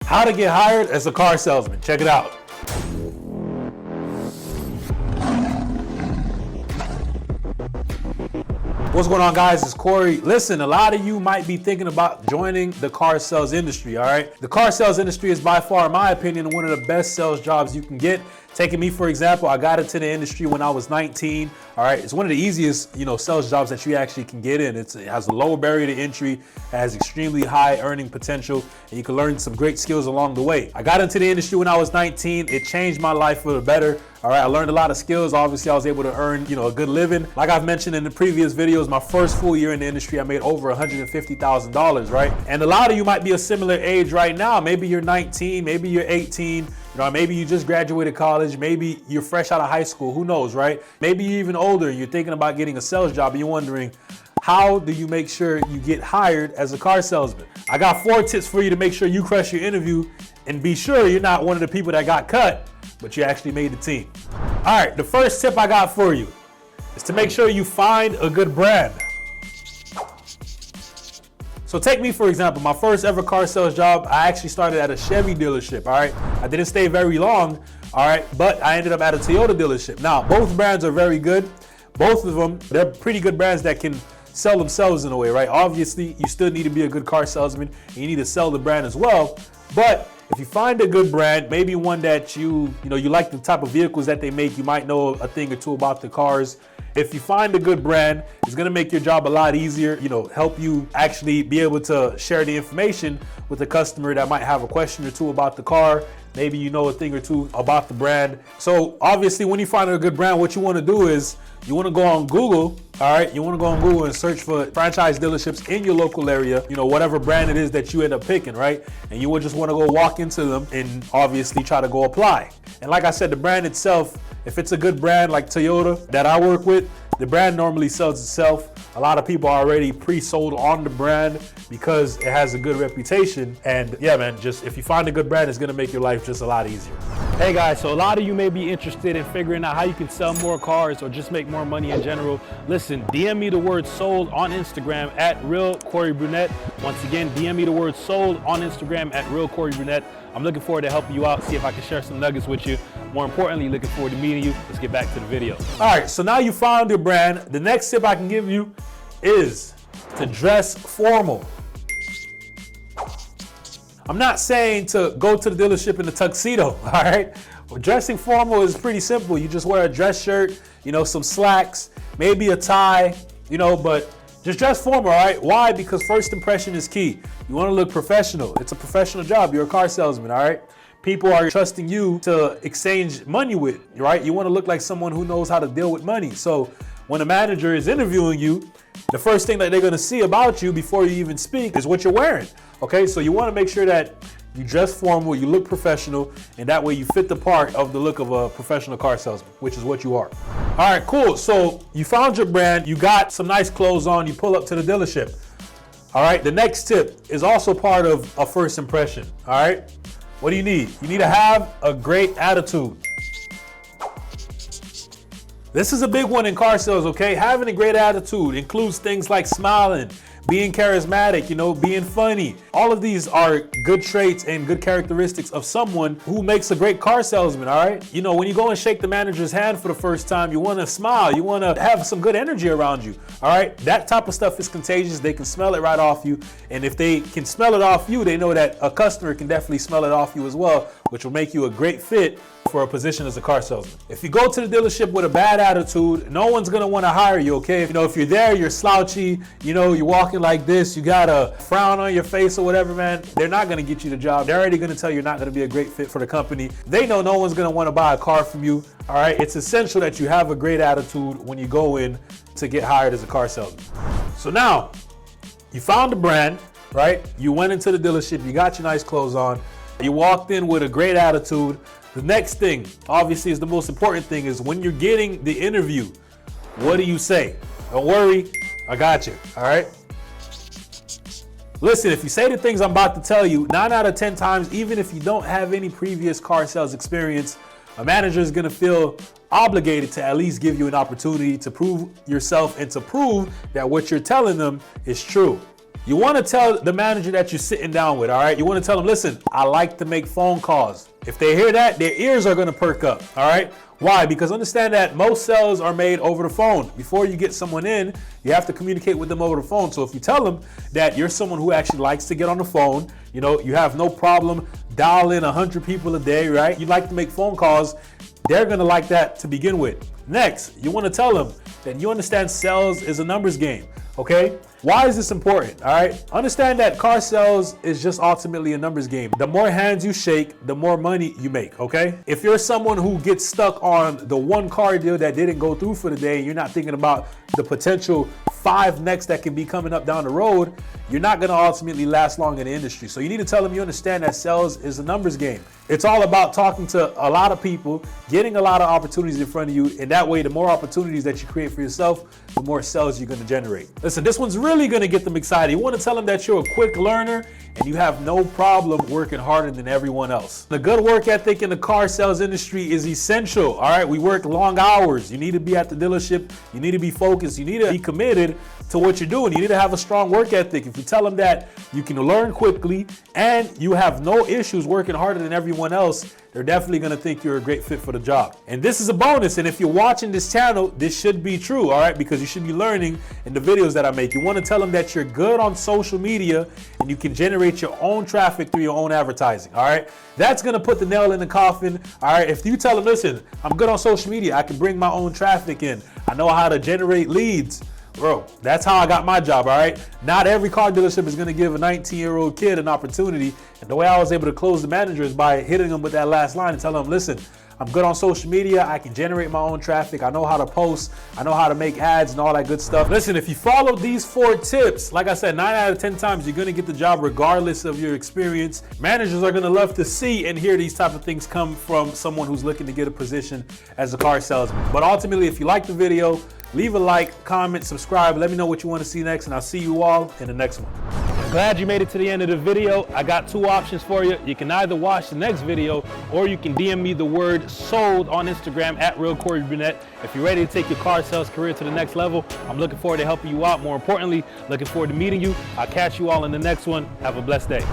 How to get hired as a car salesman. Check it out. What's going on, guys? It's Corey. Listen, a lot of you might be thinking about joining the car sales industry, all right? The car sales industry is by far, in my opinion, one of the best sales jobs you can get. Taking me, for example, I got into the industry when I was 19, all right? It's one of the easiest, sales jobs that you actually can get in. It has a low barrier to entry, it has extremely high earning potential, and you can learn some great skills along the way. I got into the industry when I was 19. It changed my life for the better. All right, I learned a lot of skills. Obviously, I was able to earn, a good living. Like I've mentioned in the previous videos, my first full year in the industry, I made over $150,000, right? And a lot of you might be a similar age right now. Maybe you're 19, maybe you're 18, maybe you just graduated college, maybe you're fresh out of high school, who knows, right? Maybe you're even older, you're thinking about getting a sales job and you're wondering, how do you make sure you get hired as a car salesman? I got 4 tips for you to make sure you crush your interview and be sure you're not one of the people that got cut, but you actually made the team. All right, the first tip I got for you is to make sure you find a good brand. So take me, for example, my first ever car sales job, I actually started at a Chevy dealership, all right? I didn't stay very long, all right? But I ended up at a Toyota dealership. Now, both brands are very good. Both of them, they're pretty good brands that can sell themselves in a way, right? Obviously, you still need to be a good car salesman and you need to sell the brand as well. But if you find a good brand, maybe one that you like the type of vehicles that they make, you might know a thing or two about the cars. If you find a good brand, it's gonna make your job a lot easier, help you actually be able to share the information with a customer that might have a question or two about the car. Maybe you know a thing or two about the brand. So obviously when you find a good brand, what you wanna do is you wanna go on Google, all right? You wanna go on Google and search for franchise dealerships in your local area, whatever brand it is that you end up picking, right? And you would just wanna go walk into them and obviously try to go apply. And like I said, the brand itself, if it's a good brand like Toyota that I work with, the brand normally sells itself. A lot of people are already pre-sold on the brand because it has a good reputation. And yeah, man, just if you find a good brand, it's gonna make your life just a lot easier. Hey guys, so a lot of you may be interested in figuring out how you can sell more cars or just make more money in general. Listen, DM me the word sold on Instagram at @RealCoreyBrunette. Once again, DM me the word sold on Instagram at @RealCoreyBrunette. I'm looking forward to helping you out, see if I can share some nuggets with you. More importantly, looking forward to meeting you. Let's get back to the video. All right, so now you found your brand. The next tip I can give you is to dress formal. I'm not saying to go to the dealership in a tuxedo, all right? Well, dressing formal is pretty simple. You just wear a dress shirt, some slacks, maybe a tie, but just dress formal, all right? Why? Because first impression is key. You wanna look professional. It's a professional job. You're a car salesman, all right? People are trusting you to exchange money with, right? You wanna look like someone who knows how to deal with money. So when a manager is interviewing you, the first thing that they're gonna see about you before you even speak is what you're wearing, okay? So you wanna make sure that you dress formal, you look professional, and that way you fit the part of the look of a professional car salesman, which is what you are. All right, cool. So you found your brand, you got some nice clothes on, you pull up to the dealership. All right, the next tip is also part of a first impression, all right? What do you need? You need to have a great attitude. This is a big one in car sales, okay? Having a great attitude includes things like smiling, being charismatic, being funny. All of these are good traits and good characteristics of someone who makes a great car salesman, all right? When you go and shake the manager's hand for the first time, you wanna smile, you wanna have some good energy around you, all right? That type of stuff is contagious. They can smell it right off you. And if they can smell it off you, they know that a customer can definitely smell it off you as well, which will make you a great fit for a position as a car salesman. If you go to the dealership with a bad attitude, no one's gonna wanna hire you, okay? If you're there, you're slouchy, you're walking like this, you got a frown on your face or whatever, man, they're not gonna get you the job. They're already gonna tell you you're not gonna be a great fit for the company. They know no one's gonna wanna buy a car from you, all right? It's essential that you have a great attitude when you go in to get hired as a car salesman. So now, you found the brand, right? You went into the dealership, you got your nice clothes on, you walked in with a great attitude. The next thing, obviously is the most important thing, is when you're getting the interview, what do you say? Don't worry, I got you, all right? Listen, if you say the things I'm about to tell you, 9 out of 10 times, even if you don't have any previous car sales experience, a manager is gonna feel obligated to at least give you an opportunity to prove yourself and to prove that what you're telling them is true. You want to tell the manager that you're sitting down with, all right? You want to tell them, listen, I like to make phone calls. If they hear that, their ears are going to perk up, all right? Why? Because understand that most sales are made over the phone. Before you get someone in, you have to communicate with them over the phone. So if you tell them that you're someone who actually likes to get on the phone, you know, you have no problem dialing 100 people a day, right? You like to make phone calls, they're going to like that to begin with. Next, you want to tell them that you understand sales is a numbers game, okay? Why is this important, all right? Understand that car sales is just ultimately a numbers game. The more hands you shake, the more money you make, okay? If you're someone who gets stuck on the one car deal that didn't go through for the day, you're not thinking about the potential 5 next that can be coming up down the road, you're not gonna ultimately last long in the industry. So you need to tell them you understand that sales is a numbers game. It's all about talking to a lot of people, getting a lot of opportunities in front of you, and that way the more opportunities that you create for yourself, the more sales you're gonna generate. Listen, this one's really gonna get them excited. You wanna tell them that you're a quick learner and you have no problem working harder than everyone else. The good work ethic in the car sales industry is essential, all right? We work long hours. You need to be at the dealership. You need to be focused. You need to be committed to what you're doing. You need to have a strong work ethic. If you tell them that you can learn quickly and you have no issues working harder than everyone else, they're definitely gonna think you're a great fit for the job. And this is a bonus, and if you're watching this channel, this should be true, all right? Because you should be learning in the videos that I make. You wanna tell them that you're good on social media and you can generate your own traffic through your own advertising, all right? That's gonna put the nail in the coffin, all right? If you tell them, listen, I'm good on social media, I can bring my own traffic in, I know how to generate leads, bro, that's how I got my job, all right? Not every car dealership is gonna give a 19-year-old kid an opportunity. And the way I was able to close the manager is by hitting them with that last line and telling them, listen, I'm good on social media, I can generate my own traffic, I know how to post, I know how to make ads and all that good stuff. Listen, if you follow these 4 tips, like I said, 9 out of 10 times you're gonna get the job regardless of your experience. Managers are gonna love to see and hear these type of things come from someone who's looking to get a position as a car salesman. But ultimately, if you like the video, leave a like, comment, subscribe, let me know what you want to see next, and I'll see you all in the next one. Glad you made it to the end of the video. I got 2 options for you. You can either watch the next video or you can DM me the word sold on Instagram at @RealCoreyBurnett. If you're ready to take your car sales career to the next level, I'm looking forward to helping you out. More importantly, looking forward to meeting you. I'll catch you all in the next one. Have a blessed day.